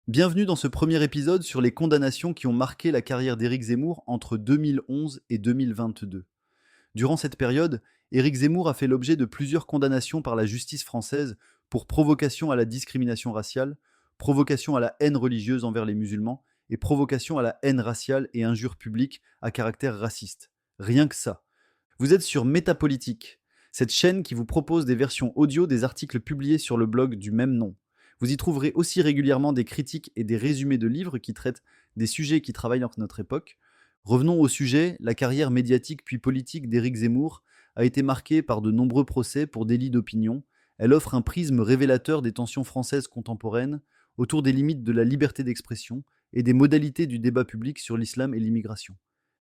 Bienvenue dans ce premier épisode sur les condamnations qui ont marqué la carrière d'Éric Zemmour entre 2011 et 2022. Durant cette période, Éric Zemmour a fait l'objet de plusieurs condamnations par la justice française pour provocation à la discrimination raciale, provocation à la haine religieuse envers les musulmans et provocation à la haine raciale et injures publiques à caractère raciste. Rien que ça. Vous êtes sur Métapolitique, cette chaîne qui vous propose des versions audio des articles publiés sur le blog du même nom. Vous y trouverez aussi régulièrement des critiques et des résumés de livres qui traitent des sujets qui travaillent dans notre époque. Revenons au sujet, la carrière médiatique puis politique d'Éric Zemmour a été marquée par de nombreux procès pour délits d'opinion. Elle offre un prisme révélateur des tensions françaises contemporaines autour des limites de la liberté d'expression et des modalités du débat public sur l'islam et l'immigration.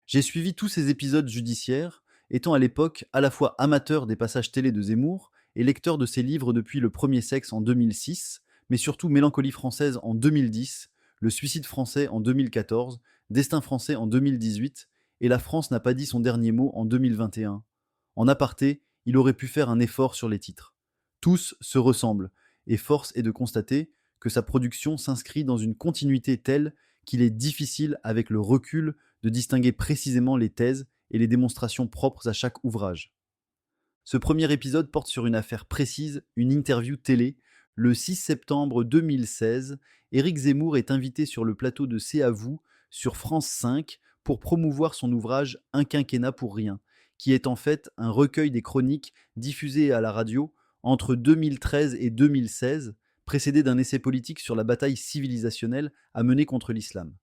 J'ai suivi tous ces épisodes judiciaires, étant à l'époque à la fois amateur des passages télé de Zemmour et lecteur de ses livres depuis Le Premier Sexe en 2006, mais surtout Mélancolie française en 2010, Le Suicide français en 2014, Destin français en 2018 et La France n'a pas dit son dernier mot en 2021. En aparté, il aurait pu faire un effort sur les titres. Tous se ressemblent, et force est de constater que sa production s'inscrit dans une continuité telle qu'il est difficile, avec le recul, de distinguer précisément les thèses et les démonstrations propres à chaque ouvrage. Ce premier épisode porte sur une affaire précise, une interview télé. Le 6 septembre 2016, Éric Zemmour est invité sur le plateau de C'est à vous sur France 5 pour promouvoir son ouvrage Un quinquennat pour rien, qui est en fait un recueil des chroniques diffusées à la radio entre 2013 et 2016, précédé d'un essai politique sur la bataille civilisationnelle à mener contre l'islam.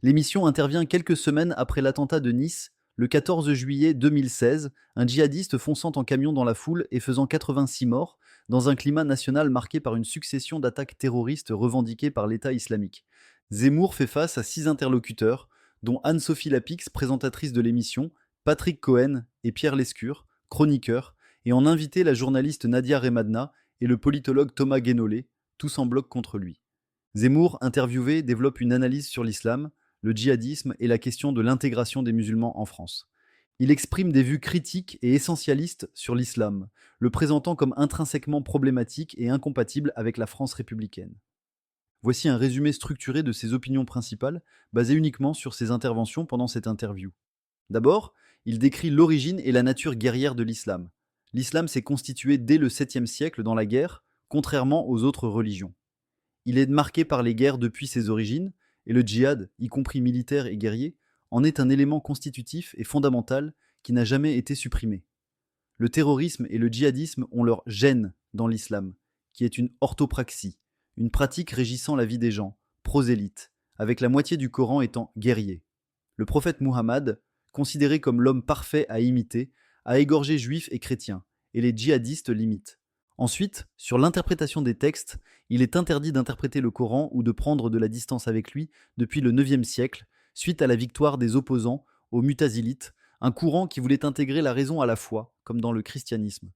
L'émission intervient quelques semaines après l'attentat de Nice, le 14 juillet 2016, un djihadiste fonçant en camion dans la foule et faisant 86 morts, dans un climat national marqué par une succession d'attaques terroristes revendiquées par l'État islamique. Zemmour fait face à 6 interlocuteurs, dont Anne-Sophie Lapix, présentatrice de l'émission, Patrick Cohen et Pierre Lescure, chroniqueurs, et en invité la journaliste Nadia Remadna et le politologue Thomas Guénolé, tous en bloc contre lui. Zemmour, interviewé, développe une analyse sur l'islam, le djihadisme et la question de l'intégration des musulmans en France. Il exprime des vues critiques et essentialistes sur l'islam, le présentant comme intrinsèquement problématique et incompatible avec la France républicaine. Voici un résumé structuré de ses opinions principales, basé uniquement sur ses interventions pendant cette interview. D'abord, il décrit l'origine et la nature guerrière de l'islam. L'islam s'est constitué dès le 7e siècle dans la guerre, contrairement aux autres religions. Il est marqué par les guerres depuis ses origines, et le djihad, y compris militaire et guerrier, en est un élément constitutif et fondamental qui n'a jamais été supprimé. Le terrorisme et le djihadisme ont leur gène dans l'islam, qui est une orthopraxie, une pratique régissant la vie des gens, prosélytes, avec la moitié du Coran étant guerrier. Le prophète Muhammad, considéré comme l'homme parfait à imiter, a égorgé juifs et chrétiens, et les djihadistes l'imitent. Ensuite, sur l'interprétation des textes, il est interdit d'interpréter le Coran ou de prendre de la distance avec lui depuis le 9e siècle, suite à la victoire des opposants aux Mutazilites, un courant qui voulait intégrer la raison à la foi, comme dans le christianisme.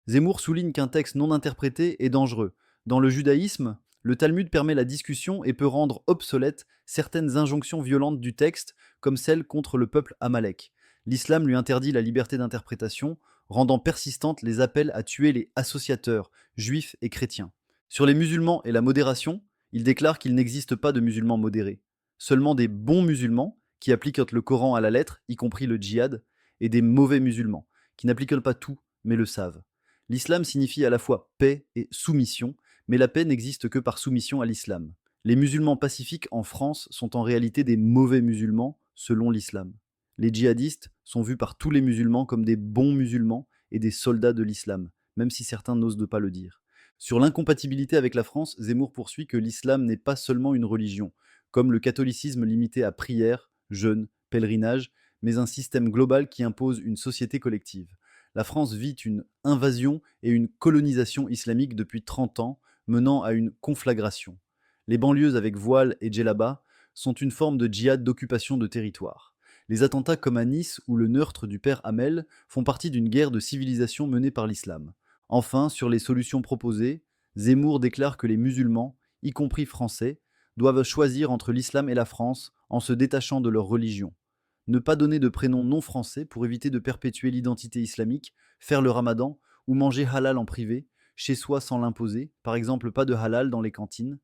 Zemmour souligne qu'un texte non interprété est dangereux. Dans le judaïsme, le Talmud permet la discussion et peut rendre obsolètes certaines injonctions violentes du texte, comme celle contre le peuple Amalek. L'islam lui interdit la liberté d'interprétation, rendant persistantes les appels à tuer les associateurs, juifs et chrétiens. Sur les musulmans et la modération, il déclare qu'il n'existe pas de musulmans modérés. Seulement des bons musulmans, qui appliquent le Coran à la lettre, y compris le djihad, et des mauvais musulmans, qui n'appliquent pas tout, mais le savent. L'islam signifie à la fois paix et soumission, mais la paix n'existe que par soumission à l'islam. Les musulmans pacifiques en France sont en réalité des mauvais musulmans, selon l'islam. Les djihadistes sont vus par tous les musulmans comme des bons musulmans et des soldats de l'islam, même si certains n'osent pas le dire. Sur l'incompatibilité avec la France, Zemmour poursuit que l'islam n'est pas seulement une religion, comme le catholicisme limité à prière, jeûne, pèlerinage, mais un système global qui impose une société collective. La France vit une invasion et une colonisation islamique depuis 30 ans, menant à une conflagration. Les banlieues avec voile et djellaba sont une forme de djihad d'occupation de territoire. Les attentats comme à Nice ou le meurtre du père Hamel font partie d'une guerre de civilisation menée par l'islam. Enfin, sur les solutions proposées, Zemmour déclare que les musulmans, y compris français, doivent choisir entre l'islam et la France en se détachant de leur religion. Ne pas donner de prénom non français pour éviter de perpétuer l'identité islamique, faire le ramadan ou manger halal en privé, chez soi sans l'imposer, par exemple pas de halal dans les cantines.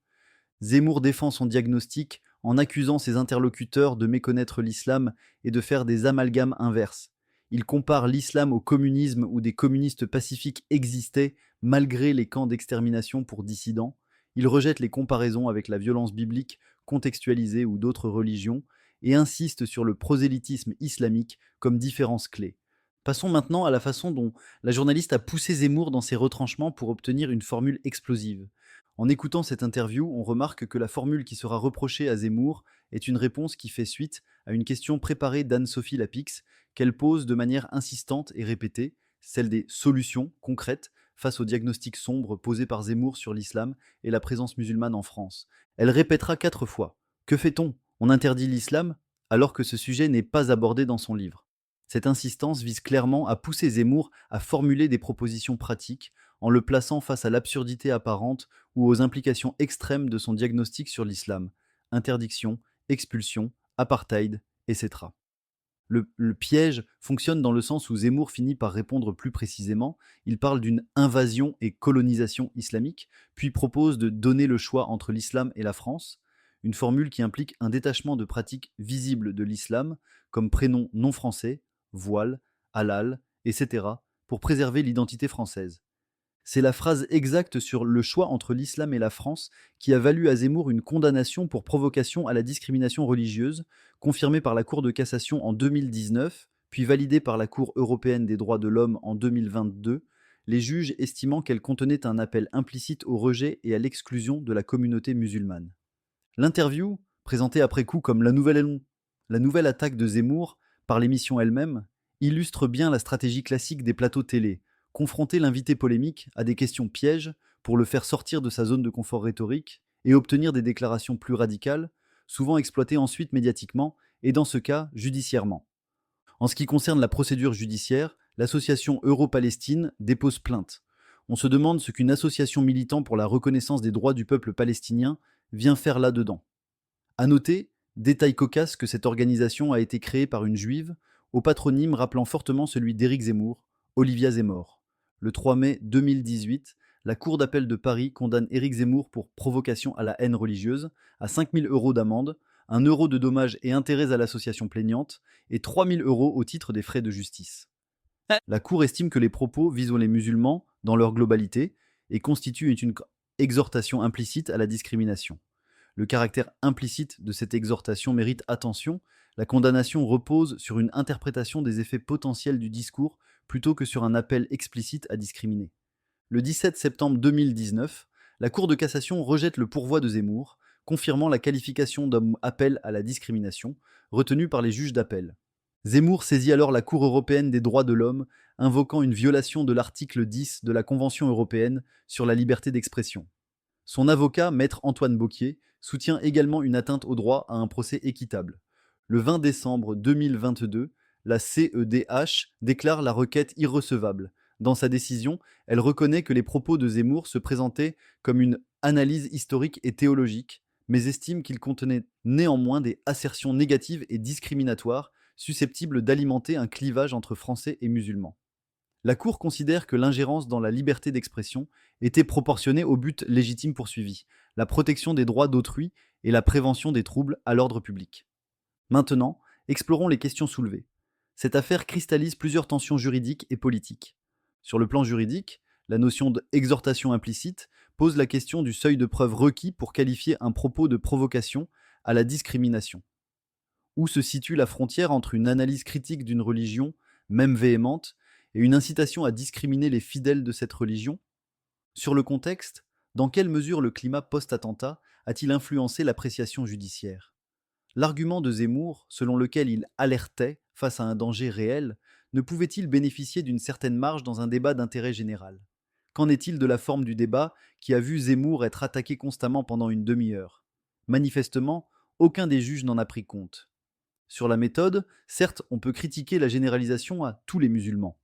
Zemmour défend son diagnostic en accusant ses interlocuteurs de méconnaître l'islam et de faire des amalgames inverses. Il compare l'islam au communisme où des communistes pacifiques existaient malgré les camps d'extermination pour dissidents. Il rejette les comparaisons avec la violence biblique contextualisée ou d'autres religions et insiste sur le prosélytisme islamique comme différence clé. Passons maintenant à la façon dont la journaliste a poussé Zemmour dans ses retranchements pour obtenir une formule explosive. En écoutant cette interview, on remarque que la formule qui sera reprochée à Zemmour est une réponse qui fait suite à une question préparée d'Anne-Sophie Lapix, qu'elle pose de manière insistante et répétée, celle des solutions concrètes face au diagnostic sombre posé par Zemmour sur l'islam et la présence musulmane en France. Elle répétera 4 fois. Que fait-on? On interdit l'islam alors que ce sujet n'est pas abordé dans son livre. Cette insistance vise clairement à pousser Zemmour à formuler des propositions pratiques en le plaçant face à l'absurdité apparente ou aux implications extrêmes de son diagnostic sur l'islam. Interdiction, expulsion, apartheid, etc. Le piège fonctionne dans le sens où Zemmour finit par répondre plus précisément. Il parle d'une invasion et colonisation islamique, puis propose de donner le choix entre l'islam et la France, une formule qui implique un détachement de pratiques visibles de l'islam, comme prénom non français, voile, halal, etc., pour préserver l'identité française. C'est la phrase exacte sur le choix entre l'islam et la France qui a valu à Zemmour une condamnation pour provocation à la discrimination religieuse, confirmée par la Cour de cassation en 2019, puis validée par la Cour européenne des droits de l'homme en 2022, les juges estimant qu'elle contenait un appel implicite au rejet et à l'exclusion de la communauté musulmane. L'interview, présentée après coup comme la nouvelle attaque de Zemmour par l'émission elle-même, illustre bien la stratégie classique des plateaux télé: confronter l'invité polémique à des questions pièges pour le faire sortir de sa zone de confort rhétorique et obtenir des déclarations plus radicales, souvent exploitées ensuite médiatiquement et dans ce cas judiciairement. En ce qui concerne la procédure judiciaire, l'association Euro-Palestine dépose plainte. On se demande ce qu'une association militant pour la reconnaissance des droits du peuple palestinien vient faire là-dedans. À noter, détail cocasse, que cette organisation a été créée par une juive, au patronyme rappelant fortement celui d'Éric Zemmour, Olivia Zemmour. Le 3 mai 2018, la Cour d'appel de Paris condamne Éric Zemmour pour provocation à la haine religieuse à 5 000 € d'amende, 1 euro de dommages et intérêts à l'association plaignante et 3 000 € au titre des frais de justice. La Cour estime que les propos visent les musulmans dans leur globalité et constituent une exhortation implicite à la discrimination. Le caractère implicite de cette exhortation mérite attention. La condamnation repose sur une interprétation des effets potentiels du discours plutôt que sur un appel explicite à discriminer. Le 17 septembre 2019, la Cour de cassation rejette le pourvoi de Zemmour, confirmant la qualification d'un appel à la discrimination, retenu par les juges d'appel. Zemmour saisit alors la Cour européenne des droits de l'homme, invoquant une violation de l'article 10 de la Convention européenne sur la liberté d'expression. Son avocat, maître Antoine Beauquier, soutient également une atteinte au droit à un procès équitable. Le 20 décembre 2022, la CEDH déclare la requête irrecevable. Dans sa décision, elle reconnaît que les propos de Zemmour se présentaient comme une analyse historique et théologique, mais estime qu'ils contenaient néanmoins des assertions négatives et discriminatoires susceptibles d'alimenter un clivage entre Français et musulmans. La Cour considère que l'ingérence dans la liberté d'expression était proportionnée au but légitime poursuivi, la protection des droits d'autrui et la prévention des troubles à l'ordre public. Maintenant, explorons les questions soulevées. Cette affaire cristallise plusieurs tensions juridiques et politiques. Sur le plan juridique, la notion d'exhortation implicite pose la question du seuil de preuve requis pour qualifier un propos de provocation à la discrimination. Où se situe la frontière entre une analyse critique d'une religion, même véhémente, et une incitation à discriminer les fidèles de cette religion? Sur le contexte, dans quelle mesure le climat post-attentat a-t-il influencé l'appréciation judiciaire? L'argument de Zemmour, selon lequel il alertait face à un danger réel, ne pouvait-il bénéficier d'une certaine marge dans un débat d'intérêt général? Qu'en est-il de la forme du débat qui a vu Zemmour être attaqué constamment pendant une demi-heure? Manifestement, aucun des juges n'en a pris compte. Sur la méthode, certes, on peut critiquer la généralisation à tous les musulmans.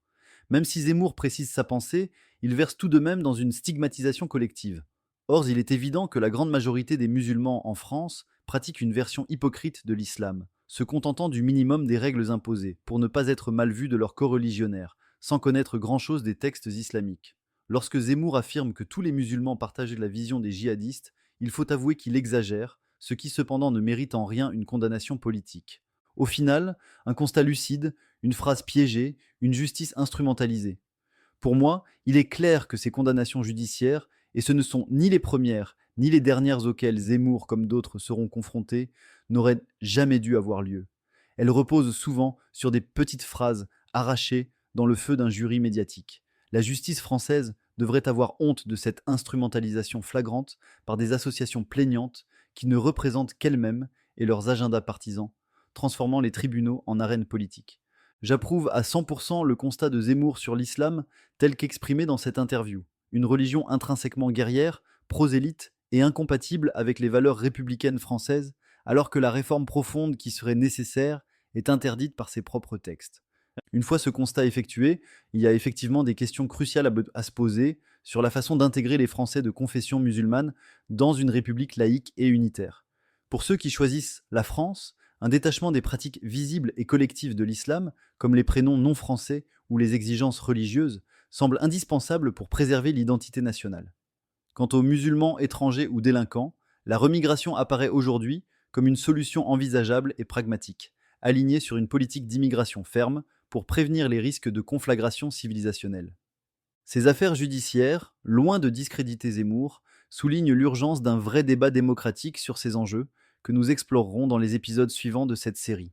Même si Zemmour précise sa pensée, il verse tout de même dans une stigmatisation collective. Or, il est évident que la grande majorité des musulmans en France pratiquent une version hypocrite de l'islam, se contentant du minimum des règles imposées, pour ne pas être mal vus de leurs coreligionnaires, sans connaître grand-chose des textes islamiques. Lorsque Zemmour affirme que tous les musulmans partageaient la vision des djihadistes, il faut avouer qu'il exagère, ce qui cependant ne mérite en rien une condamnation politique. Au final, un constat lucide, une phrase piégée, une justice instrumentalisée. Pour moi, il est clair que ces condamnations judiciaires, et ce ne sont ni les premières ni les dernières auxquelles Zemmour comme d'autres seront confrontés, n'auraient jamais dû avoir lieu. Elles reposent souvent sur des petites phrases arrachées dans le feu d'un jury médiatique. La justice française devrait avoir honte de cette instrumentalisation flagrante par des associations plaignantes qui ne représentent qu'elles-mêmes et leurs agendas partisans, transformant les tribunaux en arènes politiques. J'approuve à 100% le constat de Zemmour sur l'islam tel qu'exprimé dans cette interview. Une religion intrinsèquement guerrière, prosélyte et incompatible avec les valeurs républicaines françaises, alors que la réforme profonde qui serait nécessaire est interdite par ses propres textes. Une fois ce constat effectué, il y a effectivement des questions cruciales à se poser sur la façon d'intégrer les Français de confession musulmane dans une république laïque et unitaire. Pour ceux qui choisissent la France, un détachement des pratiques visibles et collectives de l'islam, comme les prénoms non français ou les exigences religieuses, semble indispensable pour préserver l'identité nationale. Quant aux musulmans étrangers ou délinquants, la remigration apparaît aujourd'hui comme une solution envisageable et pragmatique, alignée sur une politique d'immigration ferme pour prévenir les risques de conflagration civilisationnelle. Ces affaires judiciaires, loin de discréditer Zemmour, soulignent l'urgence d'un vrai débat démocratique sur ces enjeux que nous explorerons dans les épisodes suivants de cette série.